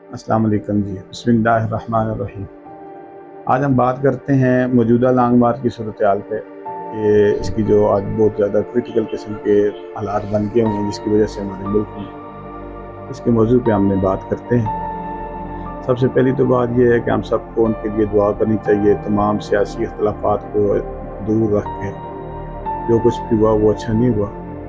अस्सलाम वालेकुम जी। बिस्मिल्लाहिर्रहमानिर्रहीम। आज हम बात करते हैं मौजूदा लॉन्ग मार्च की सूरत हाल पे कि इसकी जो आज बहुत ज़्यादा क्रिटिकल किस्म के हालात बन गए हुए हैं, जिसकी वजह से हमारे मुल्क में इसके मौजू पे हमने बात करते हैं। सबसे पहली तो बात यह है कि हम सबको उनके लिए दुआ करनी चाहिए। तमाम सियासी इख्तलाफात को दूर रख के जो कुछ भी हुआ वो अच्छा नहीं हुआ,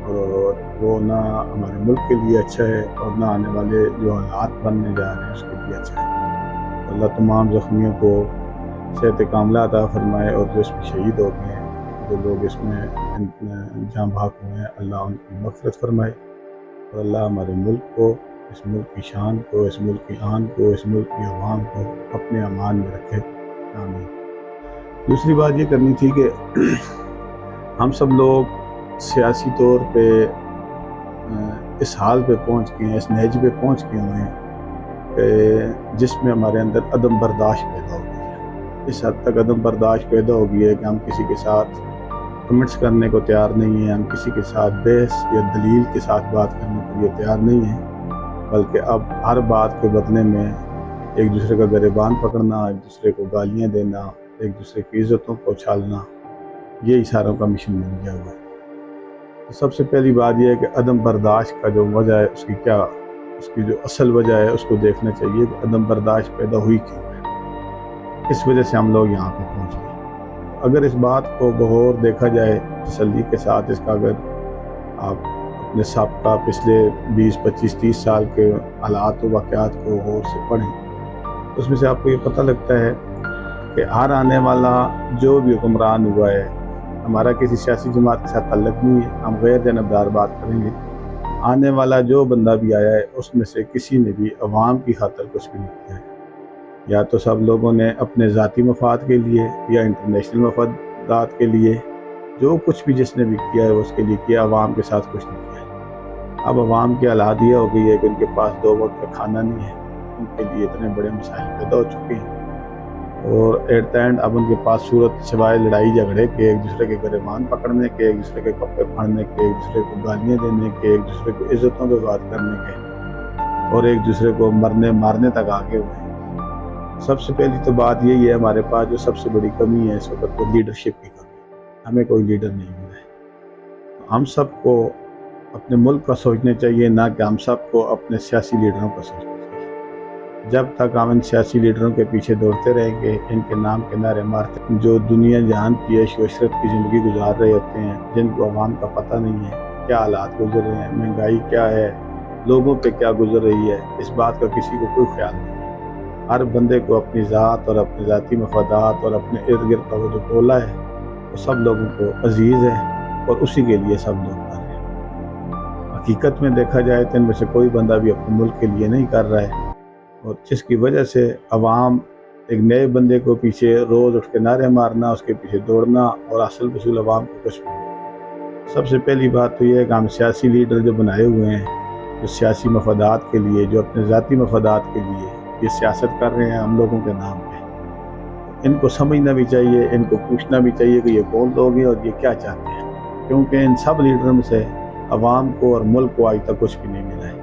और वो ना हमारे मुल्क के लिए अच्छा है और ना आने वाले जो हालात बनने जा रहे हैं उसके लिए अच्छा है। तो अल्लाह तमाम ज़ख्मियों को सेहत कामला अता फरमाए, और जो इसमें शहीद हो गए हैं, जो लोग इसमें जाँ भाग हुए हैं, अल्लाह उनकी मग़फ़िरत फरमाए। और अल्लाह हमारे मुल्क को, इस मुल्क की शान को, इस मुल्क की आन को, इस मुल्क की अवाम को अपने अमान में रखे। आमीन। दूसरी बात ये करनी थी कि हम सब लोग सियासी तौर पे इस हाल पे पहुँच गए हैं, इस नहज पे पहुँच गए हुए हैं कि जिसमें हमारे अंदर अदम बर्दाश्त पैदा हो गई है। इस हद तक अदम बर्दाश्त पैदा हो गई है कि हम किसी के साथ कमेंट्स करने को तैयार नहीं हैं, हम किसी के साथ बहस या दलील के साथ बात करने के लिए तैयार नहीं हैं, बल्कि अब हर बात के बदले में एक दूसरे का गिरेबान पकड़ना, एक दूसरे को गालियाँ देना, एक दूसरे की इज़्ज़तों को उछालना, ये इशारों का मिशन बन गया हुआ है। तो सबसे पहली बात यह है कि अदम बर्दाश्त का जो वजह है उसकी जो असल वजह है उसको देखना चाहिए कि अदम बर्दाश्त पैदा हुई क्यों है। इस वजह से हम लोग यहाँ पे पहुँच गए। अगर इस बात को गौर देखा जाए तसल्ली के साथ, इसका अगर आप अपने साबका पिछले 20, 25, 30 साल के हालात व वाक़यात को गौर से पढ़ें, तो उसमें से आपको ये पता लगता है कि हर आने वाला जो भी हुक्मरान हुआ है, हमारा किसी सियासी जमात के साथ ताल्लुक़ नहीं है, हम गैर जानबदार बात करेंगे। आने वाला जो बंदा भी आया है उसमें से किसी ने भी अवाम की खातिर कुछ भी नहीं किया है। या तो सब लोगों ने अपने ज़ाती मफाद के लिए या इंटरनेशनल मफादात के लिए जो कुछ भी जिसने भी किया है उसके लिए किया, अवाम के साथ कुछ नहीं किया है। अब अवाम की हालात ये हो गई है कि उनके पास 2 वक्त का खाना नहीं है, उनके लिए इतने बड़े मसाइल पैदा हो चुके हैं, और एट द एंड अब उनके पास सूरत सिवाय लड़ाई झगड़े के, एक दूसरे के गिरेबान पकड़ने के, एक दूसरे के कपड़े फाड़ने के, एक दूसरे को गालियाँ देने के, एक दूसरे को इज़्ज़तों पे बात करने के, और एक दूसरे को मरने मारने तक आगे हुए हैं। सबसे पहली तो बात यही है, हमारे पास जो सबसे बड़ी कमी है इस वक्त, वो लीडरशिप की कमी है। हमें कोई लीडर नहीं मिला है। हम सबको अपने मुल्क का सोचना चाहिए, ना कि हम सबको अपने सियासी लीडरों का सोचना चाहिए। जब तक हम इन सियासी लीडरों के पीछे दौड़ते रहेंगे, इनके नाम के नारे मारते, जो दुनिया जहान की ऐश व इशरत की ज़िंदगी गुजार रहे होते हैं, जिनको अवाम का पता नहीं है क्या हालात गुजर रहे हैं, महंगाई क्या है, लोगों पे क्या गुजर रही है, इस बात का किसी को कोई ख्याल नहीं है। हर बंदे को अपनी ज़ात और अपने ज़ाती मफादात और अपने इर्द गिर्द का वो जो टोला है वो सब लोगों को अजीज़ है, और उसी के लिए सब लोग कर रहे हैं। हकीकत में देखा जाए तो इनमें से कोई बंदा भी अपने मुल्क के लिए नहीं कर रहा है, और जिसकी वजह से अवाम एक नए बंदे को पीछे रोज़ उठ के नारे मारना, उसके पीछे दौड़ना, और असल वसूल अवाम को कुछ भी नहीं। सबसे पहली बात तो यह है कि हम सियासी लीडर जो बनाए हुए हैं, जो सियासी मफादात के लिए, जो अपने ज़ाती मफादात के लिए ये सियासत कर रहे हैं हम लोगों के नाम पे, इनको समझना भी चाहिए, इनको पूछना भी चाहिए कि ये कौन लोग हैं और ये क्या चाहते हैं, क्योंकि इन सब लीडरों में से अवाम को और मुल्क को आज तक कुछ भी नहीं मिला है।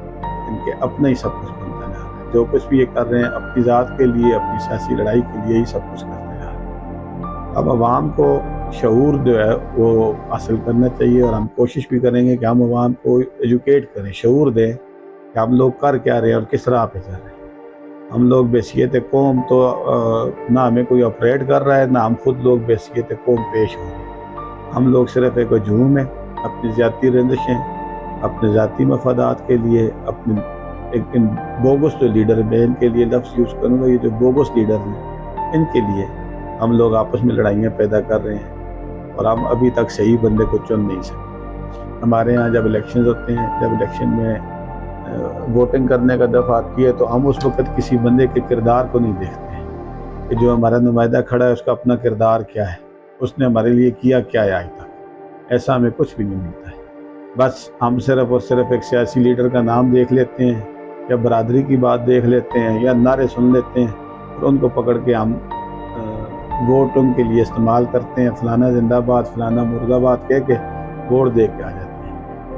इनके अपने ही सब कुछ बनता जा रहा है। जो कुछ भी ये कर रहे हैं अपनी ज़ात के लिए, अपनी सियासी लड़ाई के लिए ही सब कुछ करते जा रहे हैं। अब अवाम को शऊर जो है वो हासिल करना चाहिए, और हम कोशिश भी करेंगे कि हम अवाम को एजुकेट करें, शऊर दें कि हम लोग कर क्या रहे हैं और किस राह पे चल रहे हैं। हम लोग बेसियत कौम तो ना हमें कोई ऑपरेट कर रहा है, ना हम खुद लोग बेसियत कौम पेश हो रहे हैं। हम लोग सिर्फ एक हजूम है, अपनी ज़ाती रंजिशें, अपने ज़ाती मफादात के लिए, अपने एक इन बोगस जो लीडर, मैं इनके लिए लफ्ज़ यूज़ करूँगा, ये जो बोगस लीडर हैं इनके लिए हम लोग आपस में लड़ाइयाँ पैदा कर रहे हैं, और हम अभी तक सही बंदे को चुन नहीं सकते। हमारे यहाँ जब इलेक्शन होते हैं, जब इलेक्शन में वोटिंग करने का दफ़ा आती है, तो हम उस वक्त किसी बंदे के किरदार को नहीं देखते हैं कि जो हमारा नुमाइंदा खड़ा है उसका अपना किरदार क्या है, उसने हमारे लिए किया क्या है आज तक। ऐसा हमें कुछ भी नहीं मिलता है। बस हम सिर्फ़ और सिर्फ एक सियासी लीडर का नाम देख लेते हैं, या बरादरी की बात देख लेते हैं, या नारे सुन लेते हैं, और उनको पकड़ के हम वोट उनके लिए इस्तेमाल करते हैं। फ़लाना जिंदाबाद, फ़लाना मुर्दाबाद कह के वोट दे के आ जाते हैं।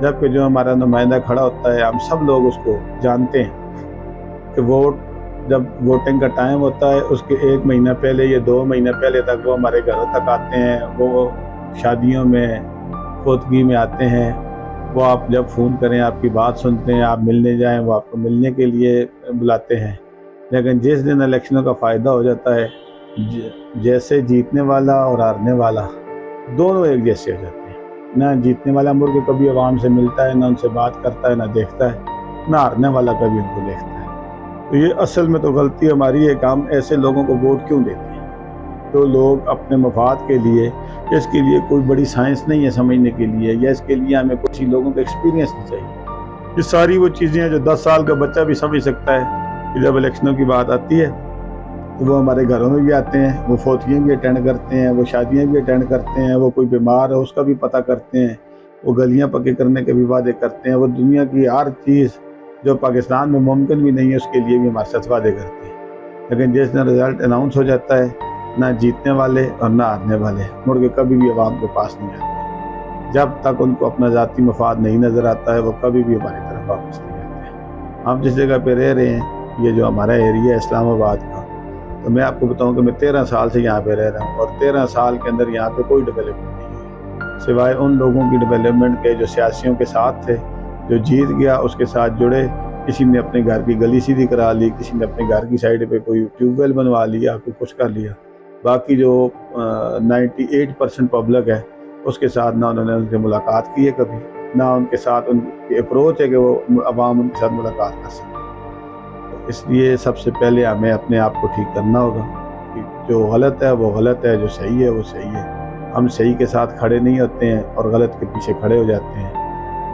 जबकि जो हमारा नुमाइंदा खड़ा होता है, हम सब लोग उसको जानते हैं कि वोट جب ووٹنگ کا ٹائم ہوتا ہے اس کے 1 مہینہ پہلے یا 2 مہینہ پہلے تک وہ ہمارے گھروں تک آتے ہیں، وہ شادیوں میں فوتگی میں آتے ہیں، وہ آپ جب فون کریں آپ کی بات سنتے ہیں، آپ ملنے جائیں وہ آپ کو ملنے کے لیے بلاتے ہیں۔ لیکن جس دن الیکشنوں کا فائدہ ہو جاتا ہے، جیسے جیتنے والا اور ہارنے والا دونوں ایک جیسے ہو جاتے ہیں۔ نہ جیتنے والا مڑ کے کبھی عوام سے ملتا ہے، نہ ان سے بات کرتا ہے، نہ دیکھتا ہے، نہ ہارنے والا کبھی ان کو دیکھتا ہے۔ تو یہ اصل میں تو غلطی ہماری ہے کہ ہم ایسے لوگوں کو ووٹ کیوں دیتے ہیں جو لوگ اپنے مفاد کے لیے، اس کے لیے کوئی بڑی سائنس نہیں ہے سمجھنے کے لیے، یا اس کے لیے ہمیں کچھ ہی لوگوں کا ایکسپیرینس نہیں چاہیے۔ یہ ساری وہ چیزیں ہیں جو 10 سال کا بچہ بھی سمجھ سکتا ہے کہ جب الیکشنوں کی بات آتی ہے تو وہ ہمارے گھروں میں بھی آتے ہیں، وہ فوتگیاں بھی اٹینڈ کرتے ہیں، وہ شادیاں بھی اٹینڈ کرتے ہیں، وہ کوئی بیمار ہے اس کا بھی پتہ کرتے ہیں، وہ گلیاں پکے کرنے کے بھی وعدے کرتے ہیں، وہ دنیا کی ہر چیز جو پاکستان میں ممکن بھی نہیں ہے اس کے لیے بھی ہمارے ساتھ وعدے کرتے ہیں۔ لیکن جس دن رزلٹ اناؤنس ہو جاتا ہے، نہ جیتنے والے اور نہ ہارنے والے مڑ کے کبھی بھی عوام کے پاس نہیں آتے۔ جب تک ان کو اپنا ذاتی مفاد نہیں نظر آتا ہے وہ کبھی بھی ہماری طرف واپس نہیں آتے۔ ہم جس جگہ پہ رہ رہے ہیں، یہ جو ہمارا ایریا ہے اسلام آباد کا، تو میں آپ کو بتاؤں کہ میں 13 سال سے یہاں پہ رہ رہا ہوں، اور 13 سال کے اندر یہاں پہ کوئی ڈیولپمنٹ نہیں ہوئی سوائے ان لوگوں کی ڈیولپمنٹ کے جو سیاسیوں کے ساتھ تھے، جو جیت گیا اس کے ساتھ جڑے، کسی نے اپنے گھر کی گلی سیدھی کرا لی، کسی نے اپنے گھر کی سائڈ پہ کوئی ٹیوب ویل بنوا لیا، کوئی کچھ کر لیا۔ باقی جو 98% پبلک ہے اس کے ساتھ نہ انہوں نے ان سے ملاقات کی ہے کبھی، نہ ان کے ساتھ ان کی اپروچ ہے کہ وہ عوام ان کے ساتھ ملاقات کر سکے۔ اس لیے سب سے پہلے ہمیں اپنے آپ کو ٹھیک کرنا ہوگا کہ جو غلط ہے وہ غلط ہے، جو صحیح ہے وہ صحیح ہے۔ ہم صحیح کے ساتھ کھڑے نہیں ہوتے ہیں اور غلط کے پیچھے کھڑے ہو جاتے ہیں۔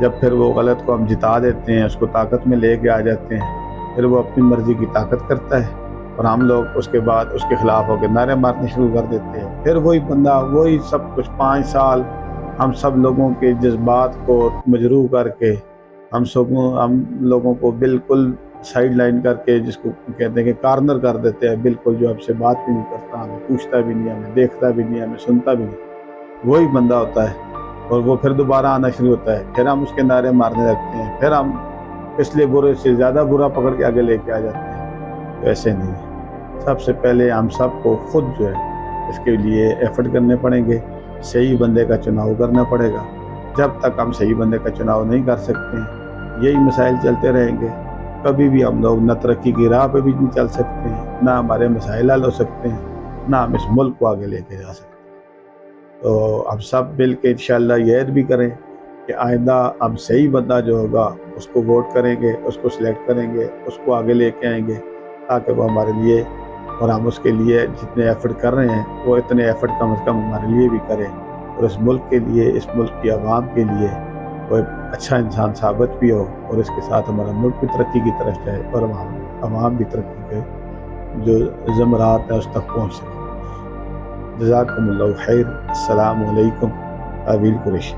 جب پھر وہ غلط کو ہم جتا دیتے ہیں، اس کو طاقت میں لے کے آ جاتے ہیں، پھر وہ اپنی مرضی کی طاقت کرتا ہے اور ہم لوگ اس کے بعد اس کے خلاف ہو کے نعرے مارنے شروع کر دیتے ہیں۔ پھر وہی بندہ وہی سب کچھ 5 سال ہم سب لوگوں کے جذبات کو مجروح کر کے، ہم لوگوں کو بالکل سائیڈ لائن کر کے، جس کو کہتے ہیں کہ کارنر کر دیتے ہیں بالکل، جو ہم سے بات بھی نہیں کرتا، ہمیں پوچھتا بھی نہیں، ہمیں دیکھتا بھی نہیں، ہمیں سنتا بھی نہیں، وہی بندہ ہوتا ہے۔ اور وہ پھر دوبارہ آنا شروع ہوتا ہے، پھر ہم اس کے نعرے مارنے لگتے ہیں، پھر ہم اس لیے برے سے زیادہ برا پکڑ کے آگے لے کے آ جاتے ہیں۔ تو ایسے نہیں ہے۔ سب سے پہلے ہم سب کو خود جو ہے اس کے لیے ایفرٹ کرنے پڑیں گے، صحیح بندے کا چناؤ کرنا پڑے گا۔ جب تک ہم صحیح بندے کا چناؤ نہیں کر سکتے ہیں، یہی مسائل چلتے رہیں گے۔ کبھی بھی ہم لوگ نہ ترقی کی راہ پہ بھی نہیں چل سکتے ہیں، نہ ہمارے مسائل حل ہو سکتے ہیں، نہ ہم اس ملک کو آگے لے کے جا سکتے ہیں۔ تو ہم سب مل کے انشاءاللہ یہ عہد بھی کریں کہ آئندہ ہم صحیح بندہ جو ہوگا اس کو ووٹ کریں گے، اس کو سلیکٹ کریں گے، اس کو آگے لے کے آئیں گے، تاکہ وہ ہمارے لیے اور ہم اس کے لیے جتنے ایفرٹ کر رہے ہیں وہ اتنے ایفرٹ کم از کم ہمارے لیے بھی کریں، اور اس ملک کے لیے، اس ملک کی عوام کے لیے وہ ایک اچھا انسان ثابت بھی ہو، اور اس کے ساتھ ہمارا ملک بھی ترقی کی طرف جائے اور عوام بھی ترقی کے جو زمرات ہیں اس تک پہنچ سکے۔ جزاکم اللہ خیر۔ السلام علیکم۔ عابد قریشی۔